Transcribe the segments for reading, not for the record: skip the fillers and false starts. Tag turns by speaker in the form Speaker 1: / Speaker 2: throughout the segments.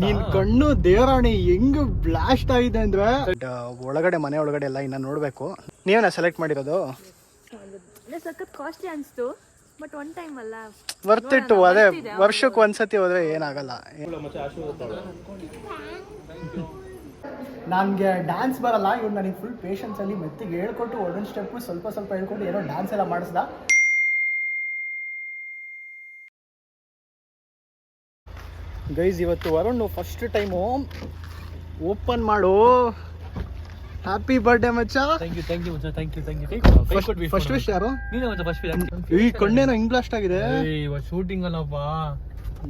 Speaker 1: ನೀನ್ ಕಣ್ಣು ದೇವರಾಣಿ ಹೆಂಗ್ ಬ್ಲಾಸ್ಟ್ ಆಗಿದೆ ಅಂದ್ರೆ ಒಳಗಡೆ ಮನೆ ಒಳಗಡೆ ಎಲ್ಲ ಇನ್ನ ನೋಡ್ಬೇಕು. ನೀವೇನ ಸೆಲೆಕ್ಟ್ ಮಾಡಿರೋದು?
Speaker 2: ಸಖತ್ ಕಾಸ್ಟ್ಲಿ ಅನ್ಸ್ತು, ಬಟ್ ಒನ್ ಟೈಮ್ ಅಲ್ಲ
Speaker 1: ವರ್ತ್ ಇಟ್ಟು. ಅದೇ ವರ್ಷಕ್ಕೆ ಒಂದ್ಸತಿ ಹೋದ್ರೆ ಏನಾಗಲ್ಲ. ನನಗೆ ಡ್ಯಾನ್ಸ್ ಬರಲ್ಲ, ಇವ್ರು ನನಗೆ ಫುಲ್ ಪೇಷನ್ಸಲ್ಲಿ ಮೆತ್ತಿಗೆ ಹೇಳ್ಕೊಟ್ಟು ಒಂದೊಂದು ಸ್ಟೆಪ್ಪು ಸ್ವಲ್ಪ ಸ್ವಲ್ಪ ಹೇಳ್ಕೊಟ್ಟು ಏನೋ ಡ್ಯಾನ್ಸ್ ಎಲ್ಲ ಮಾಡಿಸ್ದ. ಗೈಸ್ ಇವತ್ತು ವರುಣ್ ಫಸ್ಟ್ ಟೈಮು ಓಪನ್ ಮಾಡು. ಹ್ಯಾಪಿ ಬರ್ಡೇ ಮಚ್ಚ.
Speaker 3: ಥ್ಯಾಂಕ್ ಯು ಮಚ್ಚ, ಥ್ಯಾಂಕ್ ಯು.
Speaker 1: ಫಸ್ಟ್ ವಿಶ್ ಯಾರು?
Speaker 3: ನೀನೇ ಮಚ್ಚ ಫಸ್ಟ್ ವಿಶ್.
Speaker 1: ಈ ಕಣ್ಣೇನೋ ಹಿಂಗ್ ಬ್ಲಾಸ್ಟ್ ಆಗಿದೆ.
Speaker 3: ಇವತ್ತು ಶೂಟಿಂಗ್ ಅಲ್ಲಪ್ಪ,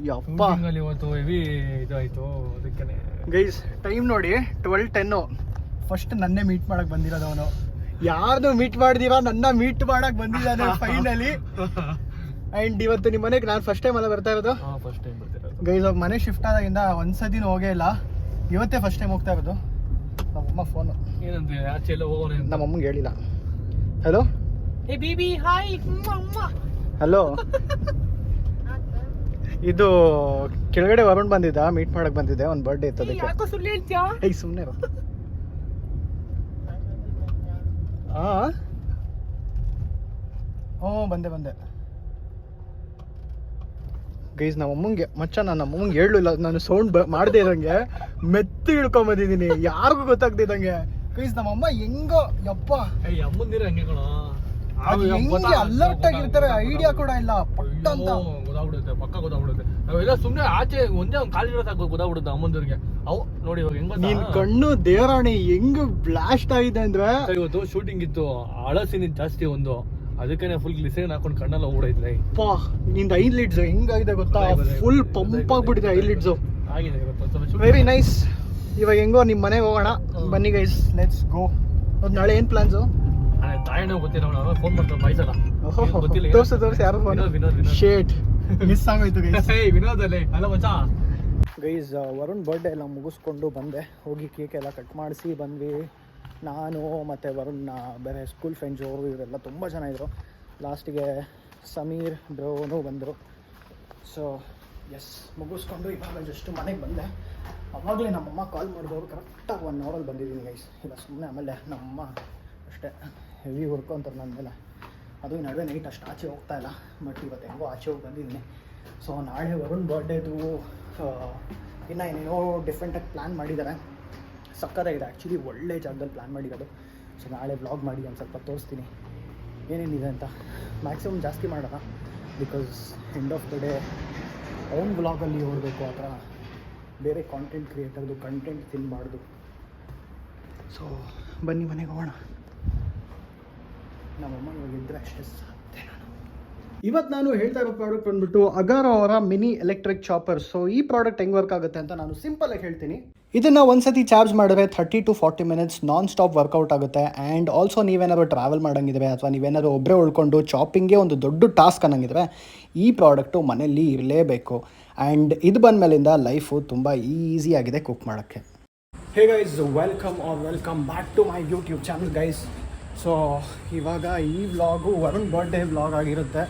Speaker 1: ಯಪ್ಪ
Speaker 3: ಅಲ್ಲಿ ಇವತ್ತು ಹೆವಿ ಇದಾಯ್ತು ಅದಕ್ಕೆ.
Speaker 1: ಗೈಸ್ ಟೈಮ್ ನೋಡಿ 12:10. ಫಸ್ಟ್ ನನ್ನೇ ಮೀಟ್ ಮಾಡಕ್ ಬಂದಿರೋದು ಅವನು. ಯಾರ್ದು ಮೀಟ್ ಮಾಡಿದೀರಾ, ನನ್ನ ಮೀಟ್ ಮಾಡಕ್ ಬಂದಿದ್ದಾನೆ ಫೈನಲಿ. ಅಂಡ್ ಇವತ್ತು ನಿಮ್ಮ ಮನೆಗೆ ನಾನು ಫಸ್ಟ್ ಟೈಮ್ ಅಲ್ಲ ಬರ್ತಾ ಇರೋದು.
Speaker 3: ಫಸ್ಟ್ ಟೈಮ್ ಬರ್ತಿರೋದು
Speaker 1: ಗೈಸ್. ಮನೆ ಶಿಫ್ಟ್ ಆದಾಗಿಂದ ಒಂದ್ಸತಿನೂ ಹೋಗೇ ಇಲ್ಲ, ಇವತ್ತೇ ಫಸ್ಟ್ ಟೈಮ್ ಹೋಗ್ತಾ ಇರೋದು. ನಮ್ಮಮ್ಮ ಫೋನು
Speaker 3: ಏನಂತ ಆಚೆ ಎಲ್ಲ ಹೋಗೋಣ
Speaker 1: ನಮ್ಮಮ್ಮಗೆ ಹೇಳಿಲ್ಲ. Hello
Speaker 3: hey baby hi
Speaker 1: hello. ಇದು ಕೆಳಗಡೆ ವರುಣ್ ಬಂದಿದ್ದ, ಮೀಟ್ ಮಾಡಕ್ ಬಂದಿದ್ದೆ, ಒಂದು ಬರ್ಡೇ ಇತ್ತು ಅದಕ್ಕೆ.
Speaker 3: ಯಾಕೋ ಸುಳ್ಳು ಹೇಳ್ತೀಯಾ?
Speaker 1: ಹೇಗೆ ಸುಮ್ಮನೆ ಬಂದೆ ಗೈಸ್. ನಮ್ಮಮ್ಮಂಗೆ ಮಚ್ಚ, ನಾನು ನಮ್ಮಮ್ಮಂಗೆ ಹೇಳಲಿಲ್ಲ, ನಾನು ಸೌಂಡ್ ಮಾಡದೇ ಇದ್ದಂಗೆ ಮೆತ್ತಿ ಹಿಡ್ಕೊಂಬಂದಿದ್ದೀನಿ, ಯಾರಿಗೂ ಗೊತ್ತಾಗ್ತಿದ್ದಂಗೆ. ಗೈಸ್ ನಮ್ಮಮ್ಮ ಹೆಂಗೋ ಯಪ್ಪ
Speaker 3: ಅಮ್ಮಂದಿರ ಹಂಗೆ ಕಣ,
Speaker 1: ಹೆಂಗೆ ಅಲರ್ಟ್ ಆಗಿರ್ತಾರೆ, ಐಡಿಯಾ ಕೂಡ ಇಲ್ಲ. ಪಟ್ಟ ಅಂತ
Speaker 3: ಗೊತ್ತಾಗ್ಬಿಡುತ್ತೆ, ಪಕ್ಕ ಗೊತ್ತಾಗ್ಬಿಡುತ್ತೆ. ನಾವೆಲ್ಲ ಸುಮ್ಮನೆ ಆಚೆ ಒಂದೇ ಒಂದು ಕಾಲಿರೋ ಸಾಕು ಗೊತ್ತಾಗ್ಬಿಡುತ್ತೆ ಅಮ್ಮಂದಿರಿಗೆ. ಅವು ನೋಡಿ ಇವಾಗ ಹೆಂಗ್
Speaker 1: ನೀನ್ ಕಣ್ಣು ದೇವರಾಣಿ ಹೆಂಗ್ ಬ್ಲಾಸ್ಟ್ ಆಗಿದೆ ಅಂದ್ರೆ.
Speaker 3: ಇವತ್ತು ಶೂಟಿಂಗ್ ಇತ್ತು, ಹಳಸಿನ ಜಾಸ್ತಿ ಒಂದು, ಅದಕ್ಕೆ ಫುಲ್ ಗ್ಲಿಸರಿನ್ ಹಾಕೊಂಡು ಕಣ್ಣೆಲ್ಲ ಓಡೈತೆ.
Speaker 1: ನಿಂದ ಐಲಿಡ್ಸ್ ಹೆಂಗಾಗಿದೆ ಗೊತ್ತಾ, ಫುಲ್ ಪಂಪ್ ಆಗ್ಬಿಟ್ಟಿದೆ ಐಲಿಡ್ಸ್.
Speaker 3: ಆಗಿದೆ ಇವತ್ತು
Speaker 1: ವೆರಿ ನೈಸ್. ಇವಾಗ ಹೆಂಗೋ ನಿಮ್ ಮನೆಗೆ ಹೋಗೋಣ ಬನ್ನಿ ಗೈಸ್, ಲೆಟ್ಸ್ ಗೋ. ನಾಳೆ ಏನ್ ಪ್ಲಾನ್ಸು?
Speaker 3: ತಾಯಣ್ಣ ಗೊತ್ತಿಲ್ಲ, ಫೋನ್ ಮಾಡ್ತಾರೆ ಬಾಯ್ಸಲ್ಲ.
Speaker 1: ತೋರ್ಸಿ ಯಾರು ಫೋನ್. ಶೇಟ್ ಮಿಸ್ ಆಗೋಯ್ತು ಗೈಸ್.
Speaker 3: ವಿನೋದ್ ಅಲ್ಲೇ ಅಲ್ಲ ಮಚ್ಚಾ.
Speaker 1: ಗೈಸ್ ವರುಣ್ ಬರ್ಡೇ ಎಲ್ಲ ಮುಗಿಸ್ಕೊಂಡು ಬಂದೆ, ಹೋಗಿ ಕೇಕ್ ಎಲ್ಲ ಕಟ್ ಮಾಡಿಸಿ ಬಂದ್ವಿ. ನಾನು ಮತ್ತು ವರುಣ್ನ ಬೇರೆ ಸ್ಕೂಲ್ ಫ್ರೆಂಡ್ಸು ಅವರು ಇವರೆಲ್ಲ ತುಂಬ ಜನ ಇದ್ದರು. ಲಾಸ್ಟಿಗೆ ಸಮೀರ್ ಬ್ರೋನು ಬಂದರು. ಸೊ ಎಸ್, ಮುಗಿಸ್ಕೊಂಡು ಇವಾಗ ಜಸ್ಟ್ ಮನೆಗೆ ಬಂದೆ. ಅವಾಗಲೇ ನಮ್ಮಮ್ಮ ಕಾಲ್ ಮಾಡಿದವರು ಕರೆಕ್ಟಾಗಿ 1 ಅವರಲ್ಲಿ ಬಂದಿದ್ದೀನಿ ಗೈಸ್. ಇಲ್ಲ ಸುಮ್ಮನೆ ಆಮೇಲೆ ನಮ್ಮಮ್ಮ ಅಷ್ಟೇ ಹೆವಿ ವರ್ಕು ಅಂತಾರೆ ನನ್ನ ಮೇಲೆ. ಅದು ಈ ನಡುವೆ ನೈಟ್ ಅಷ್ಟು ಆಚೆ ಹೋಗ್ತಾ ಇಲ್ಲ, ಬಟ್ ಇವತ್ತು ಹೆಂಗೋ ಆಚೆ ಹೋಗಿ ಬಂದಿದ್ದೀನಿ. ಸೊ ನಾಳೆ ವರುಣ್ ಬರ್ಡೇದು ಇನ್ನೂ ಏನೇನೋ ಡಿಫ್ರೆಂಟಾಗಿ ಪ್ಲ್ಯಾನ್ ಮಾಡಿದ್ದಾರೆ. ಸಕ್ಕತ್ತಾಗಿದೆ ಆ್ಯಕ್ಚುಲಿ, ಒಳ್ಳೆ ಜಾಗದಲ್ಲಿ ಪ್ಲ್ಯಾನ್ ಮಾಡಿರೋದು. ಸೊ ನಾಳೆ ವ್ಲಾಗ್ ಮಾಡಿ ಒಂದು ಸ್ವಲ್ಪ ತೋರಿಸ್ತೀನಿ ಏನೇನಿದೆ ಅಂತ. ಮ್ಯಾಕ್ಸಿಮಮ್ ಜಾಸ್ತಿ ಮಾಡೋಣ, because end of the day ಅವ್ನ ವ್ಲಾಗಲ್ಲಿ ಓಡಬೇಕು, ಆ ಥರ ಬೇರೆ ಕಾಂಟೆಂಟ್ ಕ್ರಿಯೇಟರ್ದು ಕಂಟೆಂಟ್ ತಿನ್ನಬಾರ್ದು. ಸೊ ಬನ್ನಿ ಮನೆಗೆ ಹೋಗೋಣ. ನಮ್ಮಮ್ಮ ಇವಾಗ ಇದ್ದರೆ ಅಷ್ಟೇ ಸಾಧ್ಯ. ಇವತ್ತು ನಾನು ಹೇಳ್ತಾ ಇರೋ ಪ್ರಾಡಕ್ಟ್ ಬಂದ್ಬಿಟ್ಟು ಅಗಾರೋ ಅವರ ಮಿನಿ ಎಲೆಕ್ಟ್ರಿಕ್ ಚಾಪರ್. ಸೊ ಈ ಪ್ರಾಡಕ್ಟ್ ಹೆಂಗೆ ವರ್ಕ್ ಆಗುತ್ತೆ ಅಂತ ನಾನು ಸಿಂಪಲಾಗಿ ಹೇಳ್ತೀನಿ. ಇದನ್ನು ಒಂದ್ಸತಿ ಚಾರ್ಜ್ ಮಾಡಿದ್ರೆ 30 to 40 minutes non stop workout ಆಗುತ್ತೆ. ಆ್ಯಂಡ್ ಆಲ್ಸೋ ನೀವೇನಾದ್ರು ಟ್ರಾವೆಲ್ ಮಾಡೋಂಗಿದ್ರೆ ಅಥವಾ ನೀವೇನಾದ್ರು ಒಬ್ಬರೇ ಉಳ್ಕೊಂಡು ಚಾಪಿಂಗ್ಗೆ ಒಂದು ದೊಡ್ಡ ಟಾಸ್ಕ್ ಅನ್ನಂಗಿದ್ರೆ ಈ ಪ್ರಾಡಕ್ಟು ಮನೆಯಲ್ಲಿ ಇರಲೇಬೇಕು. ಆ್ಯಂಡ್ ಇದು ಬಂದ ಮೇಲಿಂದ ಲೈಫು ತುಂಬ ಈಸಿಯಾಗಿದೆ ಕುಕ್ ಮಾಡೋಕ್ಕೆ. Hey guys, welcome back to my YouTube channel guys. So ಇವಾಗ ಈ ವ್ಲಾಗು ವರುಣ್ ಬರ್ಡೇ ವ್ಲಾಗ್ ಆಗಿರುತ್ತೆ.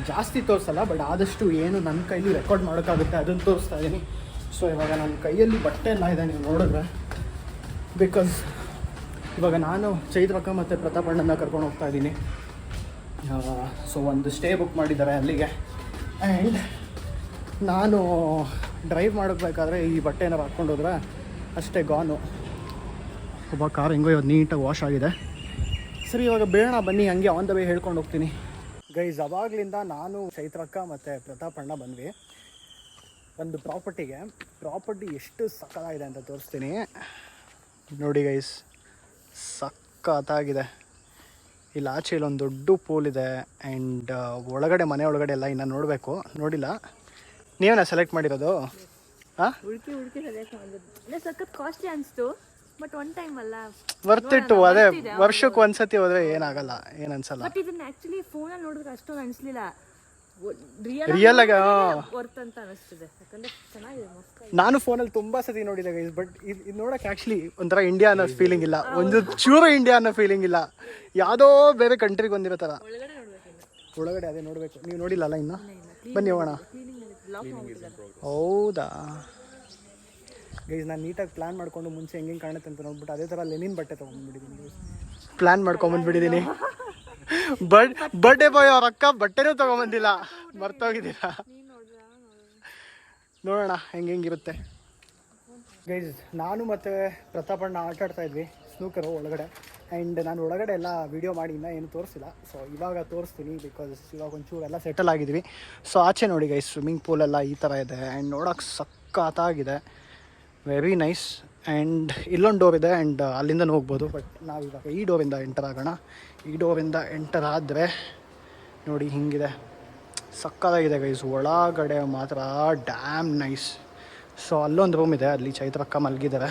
Speaker 1: ಜಾಸ್ತಿ ತೋರಿಸಲ್ಲ, ಬಟ್ ಆದಷ್ಟು ಏನು ನನ್ನ ಕೈಲಿ ರೆಕಾರ್ಡ್ ಮಾಡೋಕ್ಕಾಗುತ್ತೆ ಅದನ್ನು ತೋರಿಸ್ತಾ ಇದ್ದೀನಿ. ಸೊ ಇವಾಗ ನನ್ನ ಕೈಯಲ್ಲಿ ಬಟ್ಟೆ ಎಲ್ಲ ಇದೆ ನೀವು ನೋಡಿದ್ರೆ, ಬಿಕಾಸ್ ಇವಾಗ ನಾನು ಚೈತ್ರಕ್ಕ ಮತ್ತು ಪ್ರತಾಪಣ್ಣನ ಕರ್ಕೊಂಡು ಹೋಗ್ತಾ ಇದ್ದೀನಿ. ಸೊ ಒಂದು ಸ್ಟೇ ಬುಕ್ ಮಾಡಿದ್ದಾರೆ ಅಲ್ಲಿಗೆ. ಆ್ಯಂಡ್ ನಾನು ಡ್ರೈವ್ ಮಾಡೋಕ್ಬೇಕಾದ್ರೆ ಈ ಬಟ್ಟೆ ಏನಾರು ಹಾಕ್ಕೊಂಡು ಹೋದ್ರೆ ಅಷ್ಟೇ ಗಾನು. ಒಬ್ಬ ಕಾರ್ ಹೆಂಗೋ ಇವತ್ತು ನೀಟಾಗಿ ವಾಶ್ ಆಗಿದೆ. ಸರಿ ಇವಾಗ ಬೇಡ ಬನ್ನಿ, ಹಂಗೆ ಆನ್ ದ ವೇ ಹೇಳ್ಕೊಂಡು ಹೋಗ್ತೀನಿ ಗೈಸ್. ಅವಾಗಲಿಂದ ನಾನು ಚೈತ್ರಕ್ಕ ಮತ್ತು ಪ್ರತಾಪಣ್ಣ ಬಂದ್ವಿ ಒಂದು ಪ್ರಾಪರ್ಟಿ ಎಷ್ಟು ಸಕ್ಕತ್ತಾಗಿದೆ ಅಂತ ತೋರಿಸ್ತೀನಿ ನೋಡಿ ಗೈಸ್. ಸಕ್ಕತ್ತಾಗಿದೆ. ಇಲ್ಲಿ ಆಚೆ ಇಲ್ಲೊಂದು ದೊಡ್ಡ ಪೂಲ್ ಇದೆ. ಆ್ಯಂಡ್ ಒಳಗಡೆ ಮನೆ ಒಳಗಡೆ ಎಲ್ಲ ಇನ್ನೂ ನೋಡಬೇಕು, ನೋಡಿಲ್ಲ. ನೀವೇನ ಸೆಲೆಕ್ಟ್ ಮಾಡಿರೋದು? ಹಾಂ,
Speaker 2: ಹುಡುಕಿ ಸೆಲೆಕ್ಟ್ ಮಾಡಿದ್ದು. ಸಖತ್ ಕಾಸ್ಟ್ಲಿ ಅನಿಸ್ತು, ಬಟ್ ಒನ್ ಟೈಮ್ ಅಲ್ಲ
Speaker 1: ವರ್ತ್ ಇಟ್ಟು. ಅದೇ ವರ್ಷಕ್ಕೆ ಒಂದ್ಸತಿ ಹೋದ್ರೆ ಏನಾಗಲ್ಲ, ಏನು ಅನ್ಸಲ್ಲ.
Speaker 2: ಬಟ್ ಇದನ್ನ ಆಕ್ಚುಲಿ ಫೋನಲ್ಲಿ ನೋಡಿದ್ರೆ ಅಷ್ಟೊಂದು ಅನಿಸ್ಲಿಲ್ಲ,
Speaker 1: ರಿಯಲ್ ಆಗಿ
Speaker 2: ವರ್ತ್ ಅಂತ ಅನಿಸ್ತಿದೆ. ಯಾಕಂದ್ರೆ ಚೆನ್ನಾಗಿದೆ, ಮಸ್ತ್.
Speaker 1: ನಾನು ಫೋನಲ್ಲಿ ತುಂಬಾ ಸತಿ ನೋಡಿದೆ ಗೈಸ್, ಬಟ್ ಇದು ನೋಡಕ್ಕೆ ಆ್ಯಕ್ಚುಲಿ ಒಂಥರ ಇಂಡಿಯಾ ಅನ್ನೋ ಫೀಲಿಂಗ್ ಇಲ್ಲ, ಒಂದು ಚೂರು ಇಂಡಿಯಾ ಅನ್ನೋ ಫೀಲಿಂಗ್ ಇಲ್ಲ, ಯಾವುದೋ ಬೇರೆ ಕಂಟ್ರಿಗೆ ಬಂದಿರೋ ಥರ. ಒಳಗಡೆ ಅದೇ ನೋಡಬೇಕು. ನೀವು ನೋಡಿಲ್ಲಲ್ಲ ಇನ್ನು? ಬನ್ನಿ ಹೋಗೋಣ. ಹೌದಾ? ಗೈಸ್ ನಾನು ನೀಟಾಗಿ ಪ್ಲ್ಯಾನ್ ಮಾಡ್ಕೊಂಡು ಮುಂಚೆ ಹೆಂಗೆ ಕಾಣುತ್ತೆ ಅಂತ ನೋಡ್ಬಿಟ್ಟು ಅದೇ ಥರ ಲೆನಿನ್ ಬಟ್ಟೆ ತೊಗೊಂಡ್ಬಿಟ್ಟಿದ್ದೀನಿ ಪ್ಲ್ಯಾನ್ ಮಾಡ್ಕೊಂಬಂದ್ಬಿಟ್ಟಿದ್ದೀನಿ. ಬರ್ಡೇ ಬಾಯ್ ಅವ್ರ ಅಕ್ಕ ಬಟ್ಟೆನೂ ತೊಗೊಂಬಂದಿಲ್ಲ, ಮರ್ತೋಗಿದ್ದೀರಾ. ನೋಡೋಣ ಹೆಂಗಿರುತ್ತೆ. ಗೈಸ್ ನಾನು ಮತ್ತು ಪ್ರತಾಪಣ್ಣ ಆಟಾಡ್ತಾ ಇದ್ವಿ ಸ್ನೂಕರು ಒಳಗಡೆ. ಆ್ಯಂಡ್ ನಾನು ಒಳಗಡೆ ಎಲ್ಲ ವೀಡಿಯೋ ಮಾಡಿ ಇನ್ನೂ ಏನು ತೋರಿಸಿಲ್ಲ. ಸೊ ಇವಾಗ ತೋರಿಸ್ತೀನಿ, ಬಿಕಾಸ್ ಇವಾಗ ಒಂಚೂರು ಎಲ್ಲ ಸೆಟಲ್ ಆಗಿದ್ವಿ. ಸೊ ಆಚೆ ನೋಡಿ ಗೈಸ್, ಸ್ವಿಮ್ಮಿಂಗ್ ಪೂಲೆಲ್ಲ ಈ ಥರ ಇದೆ. ಆ್ಯಂಡ್ ನೋಡೋಕೆ ಸಖತ್ತಾಗಿದೆ, ವೆರಿ ನೈಸ್. ಆ್ಯಂಡ್ ಇಲ್ಲೊಂದು ಡೋರ್ ಇದೆ ಆ್ಯಂಡ್ ಅಲ್ಲಿಂದ ಹೋಗ್ಬೋದು. ಬಟ್ ನಾವು ಇವಾಗ ಈ ಡೋರಿಂದ ಎಂಟರ್ ಆಗೋಣ. ಈ ಡೋರಿಂದ ಎಂಟರ್ ಆದರೆ ನೋಡಿ ಹಿಂಗಿದೆ, ಸಕ್ಕತ್ತಾಗಿದೆ ಗೈಸ್. ಒಳಗಡೆ ಮಾತ್ರ ಡ್ಯಾಮ್ ನೈಸ್. ಸೊ ಅಲ್ಲೊಂದು ರೂಮ್ ಇದೆ, ಅಲ್ಲಿ ಚೈತ್ರಕ್ಕ ಮಲಗಿದ್ದಾರೆ.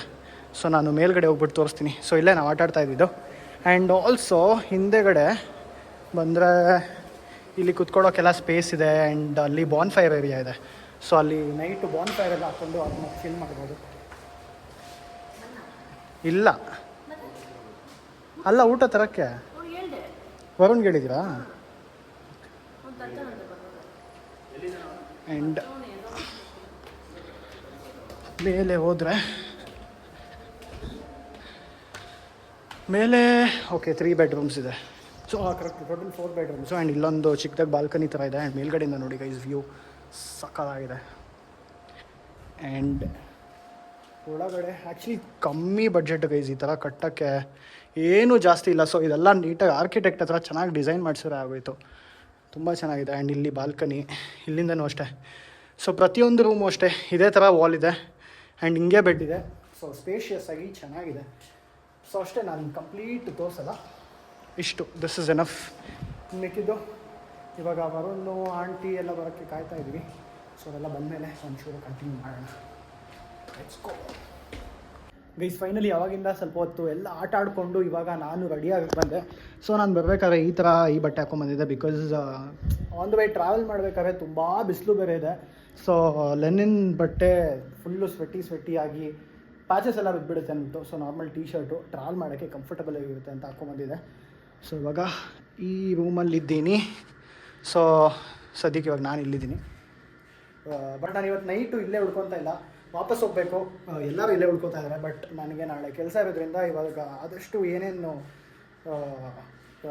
Speaker 1: ಸೊ ನಾನು ಮೇಲ್ಗಡೆ ಹೋಗ್ಬಿಟ್ಟು ತೋರಿಸ್ತೀನಿ. ಸೊ ಇಲ್ಲೇ ನಾವು ಆಟಾಡ್ತಾ ಇದ್ದಿದ್ದು. ಆ್ಯಂಡ್ ಆಲ್ಸೋ ಹಿಂದೆಗಡೆ ಬಂದರೆ ಇಲ್ಲಿ ಕುತ್ಕೊಳ್ಳೋಕ್ಕೆಲ್ಲ ಸ್ಪೇಸ್ ಇದೆ. ಆ್ಯಂಡ್ ಅಲ್ಲಿ ಬಾನ್ ಫೈರ್ ಏರಿಯಾ ಇದೆ. ಸೊ ಅಲ್ಲಿ ನೈಟು ಬಾನ್ ಫೈರ್ ಎಲ್ಲ ಹಾಕ್ಕೊಂಡು ಅದನ್ನ ಫಿಲ್ ಮಾಡ್ಬೋದು. ಇಲ್ಲ ಅಲ್ಲ, ಊಟ ತರೋಕ್ಕೆ ವರುಣ್ಗೆ ಹೇಳಿದ್ದೀರಾ? ಆ್ಯಂಡ್ ಮೇಲೆ ಹೋದರೆ ಮೇಲೆ ಓಕೆ 3 ಬೆಡ್ರೂಮ್ಸ್ ಇದೆ. So correct total 4 bedrooms. And ಇಲ್ಲೊಂದು ಚಿಕ್ಕದಾಗಿ ಬಾಲ್ಕನಿ ಥರ ಇದೆ. ಆ್ಯಂಡ್ ಮೇಲ್ಗಡೆಯಿಂದ ನೋಡಿ ಗೈಸ್ ವ್ಯೂ ಸಕ್ಕತ್ತಾಗಿದೆ. ಆ್ಯಂಡ್ ಒಳಗಡೆ ಆ್ಯಕ್ಚುಲಿ ಕಮ್ಮಿ ಬಡ್ಜೆಟ್ ಗೈಸ್, ಈ ಥರ ಕಟ್ಟೋಕ್ಕೆ ಏನೂ ಜಾಸ್ತಿ ಇಲ್ಲ. ಸೊ ಇದೆಲ್ಲ ನೀಟಾಗಿ ಆರ್ಕಿಟೆಕ್ಟ್ ಹತ್ರ ಚೆನ್ನಾಗಿ ಡಿಸೈನ್ ಮಾಡಿಸಿದ್ರೆ ಆಗೋಯಿತು, ತುಂಬ ಚೆನ್ನಾಗಿದೆ. ಆ್ಯಂಡ್ ಇಲ್ಲಿ ಬಾಲ್ಕನಿ, ಇಲ್ಲಿಂದನೂ ಅಷ್ಟೇ. ಸೊ ಪ್ರತಿಯೊಂದು ರೂಮು ಅಷ್ಟೇ ಇದೇ ಥರ ವಾಲ್ ಇದೆ. ಆ್ಯಂಡ್ ಹಿಂಗೆ ಬೆಡ್ ಇದೆ. ಸೊ ಸ್ಪೇಷಿಯಸ್ ಆಗಿ ಚೆನ್ನಾಗಿದೆ. ಸೊ ಅಷ್ಟೇ, ನಾನು ಕಂಪ್ಲೀಟ್ ತೋರಿಸಲ್ಲ, ಇಷ್ಟು ದಿಸ್ ಇಸ್ ಎನಫ್. ಮಿಕ್ಕಿದ್ದು ಇವಾಗ ವರುಣ್ಣು ಆಂಟಿ ಎಲ್ಲ ಬರೋಕ್ಕೆ ಕಾಯ್ತಾ ಇದ್ವಿ. ಸೊ ಅದೆಲ್ಲ ಬಂದಮೇಲೆ ಒಂಚೂರು ಕಂಟಿನ್ಯೂ ಮಾಡೋಣ. Let's go guys. ಫೈನಲಿ ಅವಾಗಿಂದ ಸ್ವಲ್ಪ ಹೊತ್ತು ಎಲ್ಲ ಆಟ ಆಡಿಕೊಂಡು ಇವಾಗ ನಾನು ರೆಡಿಯಾಗಿ ಬಂದೆ. ಸೊ ನಾನು ಬರಬೇಕಾದ್ರೆ ಈ ಥರ ಈ ಬಟ್ಟೆ ಹಾಕ್ಕೊಂಬಂದಿದ್ದೆ, because on the way travel ಮಾಡಬೇಕಾದ್ರೆ ತುಂಬ ಬಿಸಿಲು ಬೇರೆ ಇದೆ. ಸೊ ಲೆನಿನ್ ಬಟ್ಟೆ ಫುಲ್ಲು ಸ್ವೆಟ್ಟಿ ಆಗಿ ಪ್ಯಾಚಸ್ ಎಲ್ಲ ಬಿದ್ದುಬಿಡುತ್ತೆ ಅಂದ್ಬಿಟ್ಟು so normal T shirt travel ಮಾಡೋಕ್ಕೆ ಕಂಫರ್ಟಬಲ್ ಆಗಿರುತ್ತೆ ಅಂತ ಹಾಕ್ಕೊಂಬಂದಿದೆ. ಸೊ ಇವಾಗ ಈ ರೂಮಲ್ಲಿದ್ದೀನಿ. ಸೊ ಸದ್ಯಕ್ಕೆ ಇವಾಗ ನಾನು ಇಲ್ಲಿದ್ದೀನಿ. ಬಟ್ ನಾನು ಇವತ್ತು ನೈಟು ಇಲ್ಲೇ ಉಳ್ಕೊತಾ ಇಲ್ಲ, ವಾಪಸ್ ಹೋಗಬೇಕು. ಎಲ್ಲರೂ ಇಲ್ಲೇ ಉಳ್ಕೊತಾ ಇದ್ದಾರೆ. ಬಟ್ ನನಗೆ ನಾಳೆ ಕೆಲಸ ಇರೋದ್ರಿಂದ ಇವಾಗ ಆದಷ್ಟು ಏನೇನು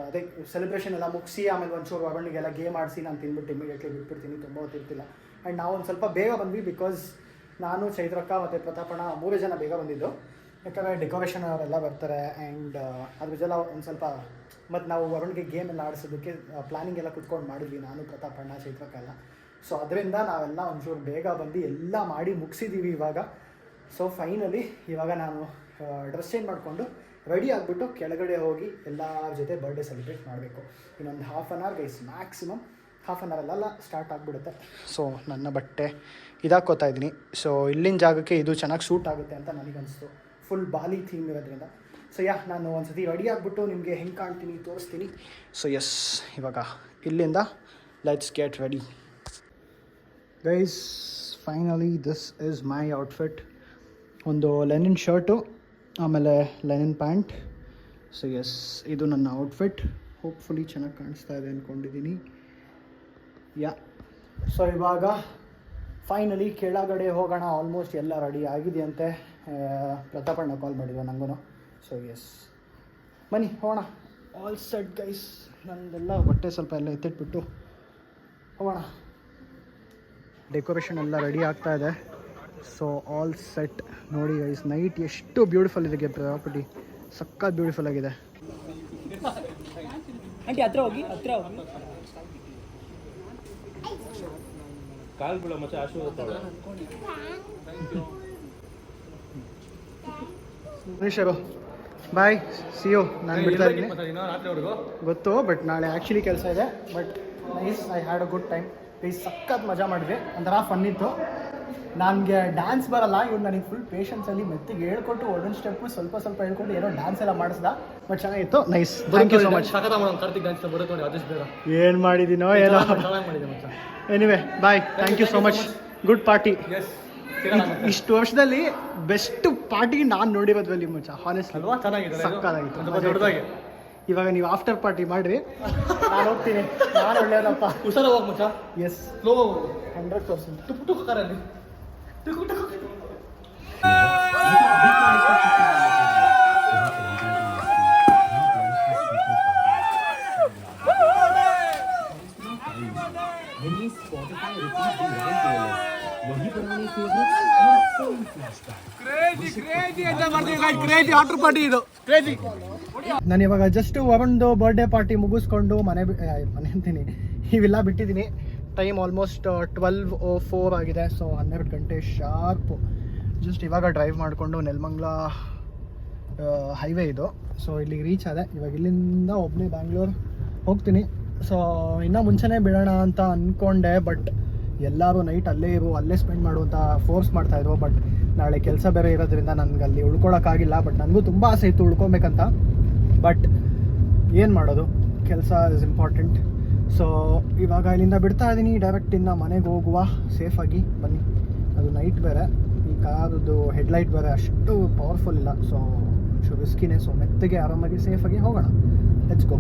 Speaker 1: ಅದೇ ಸೆಲೆಬ್ರೇಷನ್ ಎಲ್ಲ ಮುಗಿಸಿ ಆಮೇಲೆ ಒಂಚೂರು ವರುಣಿಗೆಲ್ಲ ಗೇಮ್ ಆಡಿಸಿ ನಾನು ತಿಂದ್ಬಿಟ್ಟು ಇಮಿಡಿಯೇಟ್ಲಿ ಬಿಟ್ಬಿಡ್ತೀನಿ, ತುಂಬ ಹೊತ್ತಿರ್ತಿಲ್ಲ. ಆ್ಯಂಡ್ ನಾವು ಒಂದು ಸ್ವಲ್ಪ ಬೇಗ ಬಂದ್ವಿ, ಬಿಕಾಸ್ ನಾನು ಚೈತ್ರಕ್ಕ ಮತ್ತು ಪ್ರತಾಪಣ್ಣ 3 ಜನ ಬೇಗ ಬಂದಿದ್ದು. ಯಾಕಂದರೆ ಡೆಕೋರೇಷನ್ ಅವರೆಲ್ಲ ಬರ್ತಾರೆ. ಆ್ಯಂಡ್ ಅದ್ರ ಜೊತೆ ಒಂದು ಸ್ವಲ್ಪ ಮತ್ತು ನಾವು ವರುಣ್ಗೆ ಗೇಮ್ ಎಲ್ಲ ಆಡಿಸೋದಕ್ಕೆ ಪ್ಲ್ಯಾನಿಂಗ್ ಎಲ್ಲ ಕುತ್ಕೊಂಡು ಮಾಡಿದ್ವಿ, ನಾನು ಪ್ರತಾಪಣ್ಣ ಚೈತ್ರಕ್ಕ ಎಲ್ಲ. ಸೊ ಅದರಿಂದ ನಾವೆಲ್ಲ ಒಂಚೂರು ಬೇಗ ಬಂದು ಎಲ್ಲ ಮಾಡಿ ಮುಗಿಸಿದ್ದೀವಿ ಇವಾಗ. ಸೊ ಫೈನಲಿ ಇವಾಗ ನಾನು ಡ್ರೆಸ್ ಚೇಂಜ್ ಮಾಡಿಕೊಂಡು ರೆಡಿ ಆಗಿಬಿಟ್ಟು ಕೆಳಗಡೆ ಹೋಗಿ ಎಲ್ಲರ ಜೊತೆ ಬರ್ಡೇ ಸೆಲೆಬ್ರೇಟ್ ಮಾಡಬೇಕು. ಇನ್ನೊಂದು half an hour guys, maximum half an ಅವರಲ್ಲೆಲ್ಲ ಸ್ಟಾರ್ಟ್ ಆಗಿಬಿಡುತ್ತೆ. ಸೊ ನನ್ನ ಬಟ್ಟೆ ಇದಾಕೋತಾ ಇದ್ದೀನಿ. ಸೊ ಇಲ್ಲಿನ ಜಾಗಕ್ಕೆ ಇದು ಚೆನ್ನಾಗಿ ಸೂಟ್ ಆಗುತ್ತೆ ಅಂತ ನನಗನ್ನಿಸ್ತು, ಫುಲ್ ಬಾಲಿ ಥೀಮ್ ಇರೋದ್ರಿಂದ. ಸೊ ನಾನು ಒಂದು ಸತಿ ರೆಡಿ ಆಗಿಬಿಟ್ಟು ನಿಮಗೆ ಹೆಂಗೆ ಕಾಣ್ತೀನಿ ತೋರಿಸ್ತೀನಿ. ಸೊ ಎಸ್, ಇವಾಗ ಇಲ್ಲಿಂದ let's get ready guys. Finally this is my outfit. ಒಂದು ಲೆನಿನ್ ಶರ್ಟು, ಆಮೇಲೆ ಲೆನಿನ್ ಪ್ಯಾಂಟ್. ಸೊ ಎಸ್, ಇದು ನನ್ನ ಔಟ್ಫಿಟ್. ಹೋಪ್ಫುಲಿ ಚೆನ್ನಾಗಿ ಕಾಣಿಸ್ತಾ ಇದೆ ಅಂದ್ಕೊಂಡಿದ್ದೀನಿ. ಸೊ ಇವಾಗ ಫೈನಲಿ ಕೆಳಗಡೆ ಹೋಗೋಣ. ಆಲ್ಮೋಸ್ಟ್ ಎಲ್ಲ ರೆಡಿ ಆಗಿದೆಯಂತೆ. ಪ್ರತಾಪಣ್ಣ ಕಾಲ್ ಮಾಡಿದ್ವಿ ನನಗೂ. ಸೊ ಎಸ್, ಬನ್ನಿ ಹೋಗೋಣ. All set guys. ನಂದೆಲ್ಲ ಬಟ್ಟೆ ಸ್ವಲ್ಪ ಎಲ್ಲ ಎತ್ತಿಟ್ಬಿಟ್ಟು ಹೋಗೋಣ. ಡೆಕೋರೇಷನ್ ಎಲ್ಲ ರೆಡಿ ಆಗ್ತಾ ಇದೆ. ಸೊ ಆಲ್ ಸೆಟ್ ನೋಡಿ ಗೈಸ್. ನೈಟ್ ಎಷ್ಟು ಬ್ಯೂಟಿಫುಲ್ ಇದೆ ಪ್ರಾಪರ್ಟಿ, ಸಕ್ಕತ್ ಬ್ಯೂಟಿಫುಲ್ ಆಗಿದೆ.
Speaker 4: ಆಂಟಿ ಹತ್ರ ಹೋಗಿ ಕಾಲ್ಗುಳ ಮತ್ತೆ ಆಶೀರ್ವಾದ
Speaker 1: ಮನುಷ್ಯರು ಬಾಯ್, ಸಿ ಯು. ನಾನು ಬಿಡ್ತಾ ಇದ್ದೀನಿ ಗೊತ್ತು, ಬಟ್ ನಾಳೆ ಆ್ಯಕ್ಚುಲಿ ಕೆಲಸ ಇದೆ. But nice, I had a good time. Please ಸಖತ್ ಮಜಾ ಮಾಡಿದ್ವಿ, ಒಂಥರ ಫನ್ ಇತ್ತು. ನನಗೆ ಡ್ಯಾನ್ಸ್ ಬರಲ್ಲ, ಇವ್ರು ನನಗೆ ಫುಲ್ ಪೇಷನ್ಸಲ್ಲಿ ಮೆತ್ತಿಗೆ ಹೇಳ್ಕೊಟ್ಟು ಒಂದೊಂದು ಸ್ಟೆಪ್ಪು ಸ್ವಲ್ಪ ಹೇಳ್ಕೊಂಡು ಏನೋ ಡ್ಯಾನ್ಸ್ ಎಲ್ಲ ಮಾಡಿಸ್ದ. ಬಟ್ ಚೆನ್ನಾಗಿತ್ತು, nice. Thank you so much. ಏನು ಮಾಡಿದ್ದೀನೋ ಏನೋ. Anyway bye, thank you so much. Good party. ಇಷ್ಟು ವರ್ಷದಲ್ಲಿ ಬೆಸ್ಟ್ ಪಾರ್ಟಿ ನಾನು ನೋಡಿರೋದ್ರಲ್ಲಿ ಮಚ್ಚ, ಹಾನೆಸ್ಟ್ಲಿ ಸಕ್ಕತ್ತಾಗಿತ್ತು. ಇವಾಗ ನೀವು ಆಫ್ಟರ್ ಪಾರ್ಟಿ ಮಾಡ್ರಿ, ನಾನು ಹೋಗ್ತೀನಿ. ನಾನು ಒಳ್ಳೆಯದಪ್ಪ,
Speaker 3: ಹುಷಾರ ಹೋಗ್ ಮಚ್ಚ.
Speaker 1: ಎಸ್,
Speaker 3: 100%.
Speaker 1: ಟುಕ್
Speaker 3: ಟುಕ್ ಟುಕ್ ಕಾರಲ್ಲಿ
Speaker 1: ನಾನು ಇವಾಗ ಜಸ್ಟ್ ಒಂದು ಬರ್ಡೇ ಪಾರ್ಟಿ ಮುಗಿಸ್ಕೊಂಡು ಮನೆ ಅಂತೀನಿ ಈ ವಿಲ್ಲ ಬಿಟ್ಟಿದ್ದೀನಿ. ಟೈಮ್ ಆಲ್ಮೋಸ್ಟ್ 12:04 ಆಗಿದೆ. ಸೊ 12 ಗಂಟೆ ಶಾರ್ಪು. ಜಸ್ಟ್ ಇವಾಗ ಡ್ರೈವ್ ಮಾಡಿಕೊಂಡು ನೆಲಮಂಗಲ ಹೈವೇ ಇದು. ಸೊ ಇಲ್ಲಿಗೆ ರೀಚ್ ಆದೆ. ಇವಾಗ ಇಲ್ಲಿಂದ ಒಬ್ಬನೇ ಬ್ಯಾಂಗ್ಳೂರ್ ಹೋಗ್ತೀನಿ. ಸೊ ಇನ್ನೂ ಮುಂಚೆನೇ ಬಿಡೋಣ ಅಂತ ಅಂದ್ಕೊಂಡೆ, ಬಟ್ ಎಲ್ಲರೂ ನೈಟ್ ಅಲ್ಲೇ ಸ್ಪೆಂಡ್ ಮಾಡುವಂಥ ಫೋರ್ಸ್ ಮಾಡ್ತಾಯಿದ್ರು. ಬಟ್ ನಾಳೆ ಕೆಲಸ ಬೇರೆ ಇರೋದ್ರಿಂದ ನನಗೆ ಅಲ್ಲಿ ಉಳ್ಕೊಳಕ್ಕಾಗಿಲ್ಲ. ಬಟ್ ನನಗೂ ತುಂಬ ಆಸೆ ಇತ್ತು ಉಳ್ಕೊಬೇಕಂತ, ಬಟ್ ಏನು ಮಾಡೋದು, ಕೆಲಸ ಇಸ್ ಇಂಪಾರ್ಟೆಂಟ್. ಸೊ ಇವಾಗ ಇಲ್ಲಿಂದ ಬಿಡ್ತಾ ಇದ್ದೀನಿ. ಡೈರೆಕ್ಟ್ ಇನ್ನು ಮನೆಗೆ ಹೋಗುವ ಸೇಫಾಗಿ ಬನ್ನಿ. ಅದು ನೈಟ್ ಬೇರೆ, ಈ ಕಾರದ್ದು ಹೆಡ್ಲೈಟ್ ಬೇರೆ ಅಷ್ಟು ಪವರ್ಫುಲ್ ಇಲ್ಲ. ಸೊ ರಿಸ್ಕಿನೇ. ಸೊ ಮೆತ್ತಗೆ ಆರಾಮಾಗಿ ಸೇಫಾಗಿ ಹೋಗೋಣ. Let's go.